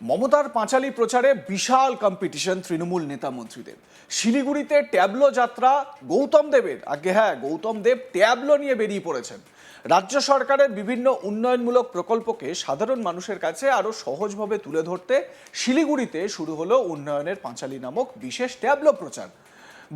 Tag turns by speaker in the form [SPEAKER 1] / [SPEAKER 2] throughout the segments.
[SPEAKER 1] মমতার পাঁচালী প্রচারে বিশাল কম্পিটিশন তৃণমূল নেতা মন্ত্রীদের। শিলিগুড়িতে ট্যাবলো যাত্রা গৌতম দেবের। আগে হ্যাঁ, গৌতম দেব ট্যাবলো নিয়ে বেরিয়ে পড়েছেন। রাজ্য সরকারের বিভিন্ন উন্নয়নমূলক প্রকল্পকে সাধারণ মানুষের কাছে আরো সহজভাবে তুলে ধরতে শিলিগুড়িতে শুরু হলো উন্নয়নের পাঁচালী নামক বিশেষ ট্যাবলো প্রচার।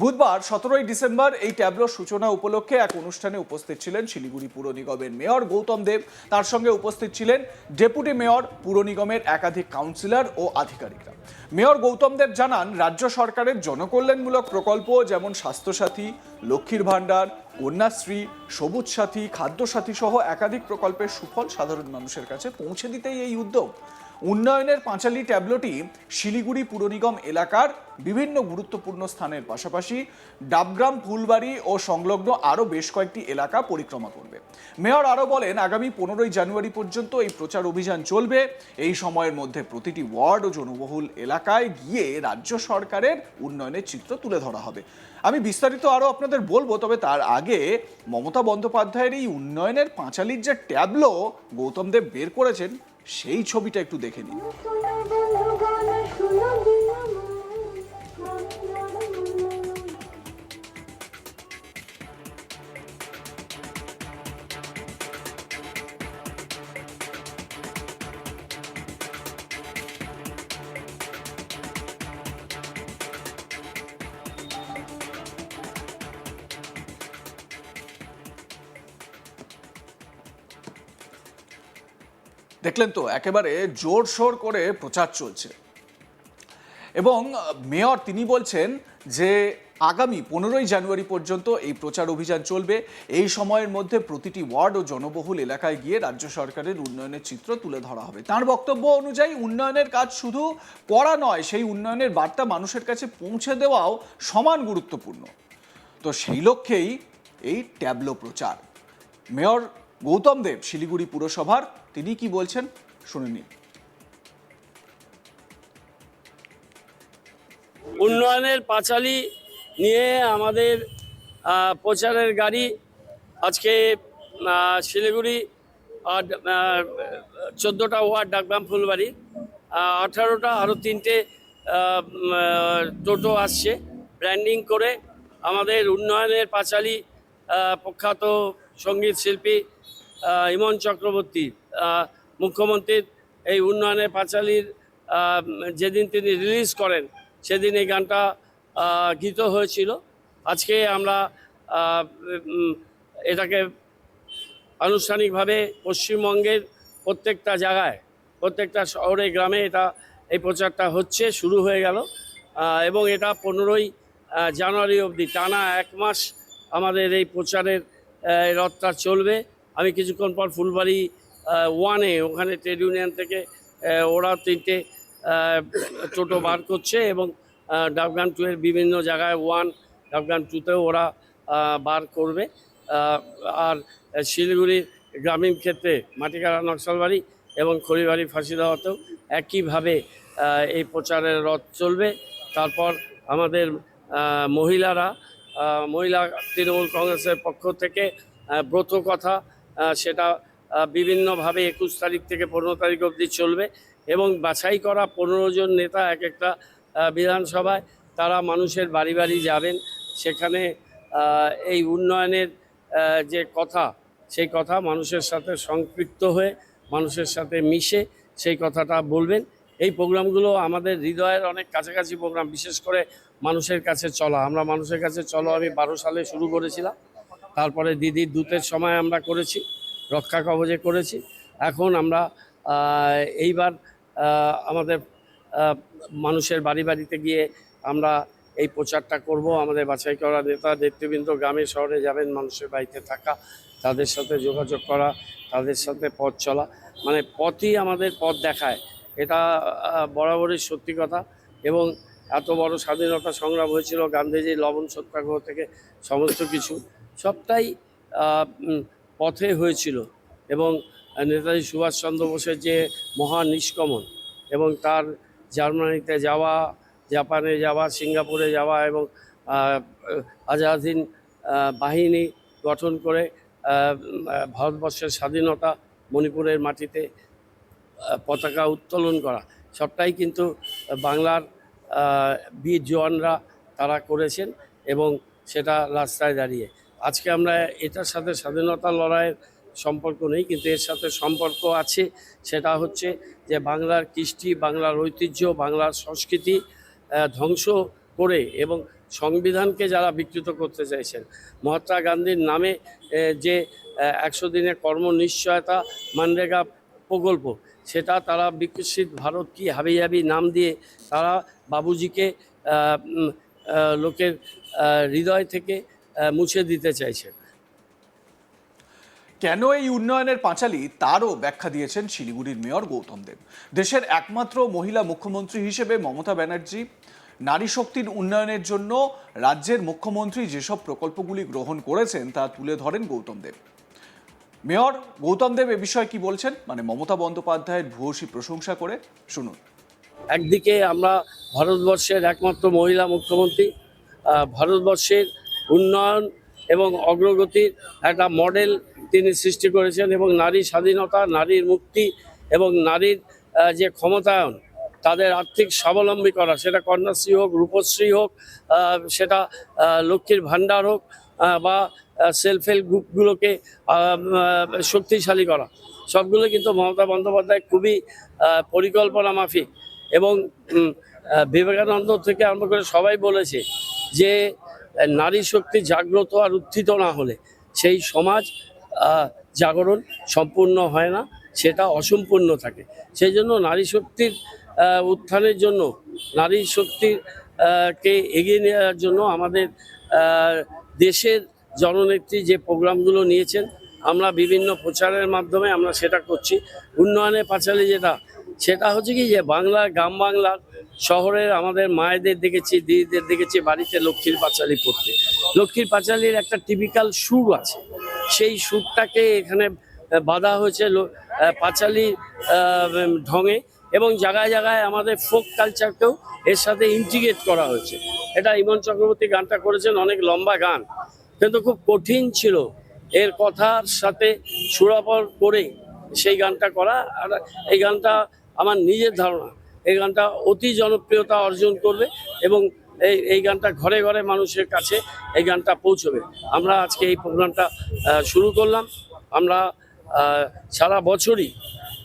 [SPEAKER 1] বুধবার 17ই ডিসেম্বর এই ট্যাবলোর সূচনা উপলক্ষে এক অনুষ্ঠানে উপস্থিত ছিলেন শিলিগুড়ি পুর নিগমের মেয়র গৌতম দেব। তার সঙ্গে উপস্থিত ছিলেন ডেপুটি মেয়র, পুর নিগমের একাধিক কাউন্সিলর ও আধিকারিকরা। মেয়র গৌতম দেব জানান, রাজ্য সরকারের জনকল্যাণমূলক প্রকল্প যেমন স্বাস্থ্যসাথী, লক্ষ্মীর ভাণ্ডার, কন্যাশ্রী, সবুজ সাথী, খাদ্যসাথী সহ একাধিক প্রকল্পের সুফল সাধারণ মানুষের কাছে পৌঁছে দিতেই এই উদ্যোগ। উন্নয়নের পাঁচালী ট্যাবলোটি শিলিগুড়ি পুর নিগম এলাকার বিভিন্ন গুরুত্বপূর্ণ স্থানের পাশাপাশি ডাবগ্রাম, ফুলবাড়ি ও সংলগ্ন আরও বেশ কয়েকটি এলাকা পরিক্রমা করবে। মেয়র আরও বলেন, আগামী 15ই জানুয়ারি পর্যন্ত এই প্রচার অভিযান চলবে। এই সময়ের মধ্যে প্রতিটি ওয়ার্ড ও জনবহুল এলাকায় গিয়ে রাজ্য সরকারের উন্নয়নের চিত্র তুলে ধরা হবে। আমি বিস্তারিত আরও আপনাদের বলবো, তবে তার আগে মমতা বন্দ্যোপাধ্যায়ের এই উন্নয়নের পাঁচালীর যে ট্যাবলো গৌতম দেব বের করেছেন, সেই ছবিটা একটু দেখে নিন। দেখলেন তো, একেবারে জোরশোর করে প্রচার চলছে। এবং মেয়র তিনি বলছেন যে আগামী 15ই জানুয়ারি পর্যন্ত এই প্রচার অভিযান চলবে। এই সময়ের মধ্যে প্রতিটি ওয়ার্ড ও জনবহুল এলাকায় গিয়ে রাজ্য সরকারের উন্নয়নের চিত্র তুলে ধরা হবে। তার বক্তব্য অনুযায়ী উন্নয়নের কাজ শুধু করা নয়, সেই উন্নয়নের বার্তা মানুষের কাছে পৌঁছে দেওয়াও সমান গুরুত্বপূর্ণ। তো সেই লক্ষ্যেই এই ট্যাবলো প্রচার। মেয়র গৌতম দেব শিলিগুড়ি পুরসভার, তিনি কি বলছেন শুনে নিন।
[SPEAKER 2] উন্নয়নের পাঁচালী নিয়ে আমাদের প্রচারের গাড়ি আজকে শিলিগুড়ি আর 14টা ওয়ার্ড, ডাকগ্রাম, ফুলবাড়ি, 18টা আরও 3টে টোটো আসছে ব্র্যান্ডিং করে। আমাদের উন্নয়নের পাঁচালী প্রখ্যাত সঙ্গীত শিল্পী ইমন চক্রবর্তী, মুখ্যমন্ত্রীর এই উন্নয়নের পাঁচালীর যেদিন তিনি রিলিজ করেন সেদিন এই গানটা গীত হয়েছিল। আজকে আমরা এটাকে আনুষ্ঠানিকভাবে পশ্চিমবঙ্গের প্রত্যেকটা জায়গায়, প্রত্যেকটা শহরে, গ্রামে এই প্রচারটা হচ্ছে, শুরু হয়ে গেল। এবং এটা 15ই জানুয়ারি অবধি টানা 1 মাস আমাদের এই প্রচারের রথটা চলবে। আমি কিছুক্ষণ পর ফুলবাড়ি 1-এ, ওখানে ট্রেড ইউনিয়ন থেকে ওরা 3টে টোটো বার করছে এবং ডাবগ্রাম 2-এর বিভিন্ন জায়গায় 1, ডাবগ্রাম 2-তেও ওরা বার করবে। আর শিলিগুড়ির গ্রামীণ ক্ষেত্রে মাটিকাড়া, নকশালবাড়ি এবং খড়িবাড়ি, ফাঁসিদাওয়াতেও একইভাবে এই প্রচারের রথ চলবে। তারপর আমাদের মহিলা তৃণমূল কংগ্রেসের পক্ষ থেকে ব্রত কথা, সেটা বিভিন্নভাবে 21 তারিখ থেকে 15 তারিখ অবধি চলবে এবং বাছাই করা 15 জন নেতা এক একটা বিধানসভায়, তারা মানুষের বাড়ি বাড়ি যাবেন। সেখানে এই উন্নয়নের যে কথা, সেই কথা মানুষের সাথে সম্পৃক্ত হয়ে, মানুষের সাথে মিশে সেই কথাটা বলবেন। এই প্রোগ্রামগুলো আমাদের হৃদয়ের অনেক কাছাকাছি প্রোগ্রাম, বিশেষ করে মানুষের কাছে চলা। আমরা মানুষের কাছে চলো আমি 12 সালে শুরু করেছিলাম, তারপরে দিদির দূতের সময় আমরা করেছি, রক্ষা কবচে করেছি। এখন আমরা এইবার আমাদের মানুষের বাড়ি বাড়িতে গিয়ে আমরা এই প্রচারটা করব। আমাদের বাছাই করা নেতা নেতৃবৃন্দ গ্রামে শহরে যাবেন, মানুষের বাড়িতে থাকা, তাদের সাথে যোগাযোগ করা, তাদের সাথে পথ চলা, মানে পথই আমাদের পথ দেখায়। এটা বরাবরই সত্যি কথা। এবং এত বড় স্বাধীনতা সংগ্রাম হয়েছিল, গান্ধীজির লবণ সত্যাগ্রহ থেকে সমস্ত কিছু সবটাই পথে হয়েছিল। এবং নেতাজি সুভাষচন্দ্র বোসের যে মহান নিষ্ক্রমণ এবং তার জার্মানিতে যাওয়া, জাপানে যাওয়া, সিঙ্গাপুরে যাওয়া এবং আজাদ হিন্দ বাহিনী গঠন করে ভারতবর্ষের স্বাধীনতা, মণিপুরের মাটিতে পতাকা উত্তোলন করা, সবটাই কিন্তু বাংলার বীর জওয়ানরা তারা করেছেন এবং সেটা রাস্তায় দাঁড়িয়ে আজকে আমরা এটার সাথে স্বাধীনতা লড়াইয়ের সম্পর্ক নেই, কিন্তু এর সাথে সম্পর্ক আছে। সেটা হচ্ছে যে বাংলার কৃষ্টি, বাংলার ঐতিহ্য, বাংলার সংস্কৃতি ধ্বংস করে এবং সংবিধানকে যারা বিকৃত করতে চাইছেন, মহাত্মা গান্ধীর নামে যে 100 দিনের কর্ম নিশ্চয়তা মানরেগা প্রকল্প, সেটা তারা বিকশিত ভারত কি হাবি হাবি নাম দিয়ে তারা বাবুজিকে লোকের হৃদয় থেকে মুছে দিতে চাইছে।
[SPEAKER 1] কেন এই উন্নয়নের পাঁচালী তারও ব্যাখ্যা দিয়েছেন শিলিগুড়ির মেয়র গৌতম দেব। দেশের একমাত্র মহিলা মুখ্যমন্ত্রী হিসেবে মমতা ব্যানার্জি নারী শক্তির উন্নয়নের জন্য রাজ্যের মুখ্যমন্ত্রী যেসব প্রকল্পগুলি গ্রহণ করেছেন তা তুলে ধরেন গৌতম দেব। মেয়র গৌতম দেব এ বিষয়ে কি বলছেন, মানে মমতা বন্দ্যোপাধ্যায়ের ভূয়সী প্রশংসা করে, শুনুন।
[SPEAKER 2] একদিকে আমরা ভারতবর্ষের একমাত্র মহিলা মুখ্যমন্ত্রী, ভারতবর্ষের উন্নয়ন এবং অগ্রগতির একটা মডেল তিনি সৃষ্টি করেছেন এবং নারী স্বাধীনতা, নারীর মুক্তি এবং নারীর যে ক্ষমতায়ন, তাদের আর্থিক স্বাবলম্বী করা, সেটা কন্যাশ্রী হোক, রূপশ্রী হোক, সেটা লক্ষ্মীর ভাণ্ডার হোক, বা সেলফ হেল্প গ্রুপগুলোকে শক্তিশালী করা, সবগুলো কিন্তু মমতা বন্দ্যোপাধ্যায় খুবই পরিকল্পনা মাফিক। এবং বিবেকানন্দ থেকে আরম্ভ করে সবাই বলেছে যে নারী শক্তি জাগ্রত আর উত্থিত না হলে সেই সমাজ জাগরণ সম্পূর্ণ হয় না, সেটা অসম্পূর্ণ থাকে। সেই জন্য নারী শক্তির উত্থানের জন্য, নারী শক্তির কে এগিয়ে নেওয়ার জন্য আমাদের দেশের জননেত্রী যে প্রোগ্রামগুলো নিয়েছেন, আমরা বিভিন্ন প্রচারের মাধ্যমে আমরা সেটা করছি। উন্নয়নের পাঁচালী সেটা হচ্ছে কি, যে বাংলার গ্রাম বাংলার শহরের আমাদের মায়েদের দেখেছি, দিদিদের দেখেছি বাড়িতে লক্ষ্মীর পাঁচালী পড়তে। লক্ষ্মীর পাঁচালীর একটা টিপিক্যাল সুর আছে, সেই সুরটাকে এখানে বাঁধা হয়েছে পাঁচালী ঢঙে, এবং জায়গায় জায়গায় আমাদের ফোক কালচারকেও এর সাথে ইন্টিগ্রেট করা হয়েছে। এটা ইমন চক্রবর্তী গানটা করেছেন, অনেক লম্বা গান, কিন্তু খুব কঠিন ছিল এর কথার সাথে সুরাপর করে সেই গানটা করা। আর এই গানটা আমার নিজের ধারণা, এই গানটা অতি জনপ্রিয়তা অর্জন করবে এবং এই গানটা ঘরে ঘরে মানুষের কাছে এই গানটা পৌঁছবে। আমরা আজকে এই প্রোগ্রামটা শুরু করলাম। আমরা সারা বছরই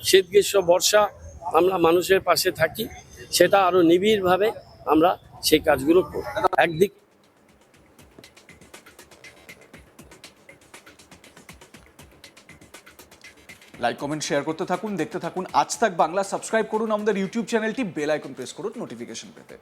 [SPEAKER 2] শীত, গ্রীষ্ম, বর্ষা আমরা মানুষের পাশে থাকি, সেটা আরও নিবিড়ভাবে আমরা সেই কাজগুলো করি। একদিক
[SPEAKER 1] লাইক, কমেন্ট, শেয়ার করতে থাকুন, দেখতে থাকুন আজ তাক বাংলা। সাবস্ক্রাইব করুন আমাদের ইউটিউব চ্যানেলটি, বেল আইকন প্রেস করুন নোটিফিকেশন পেতে।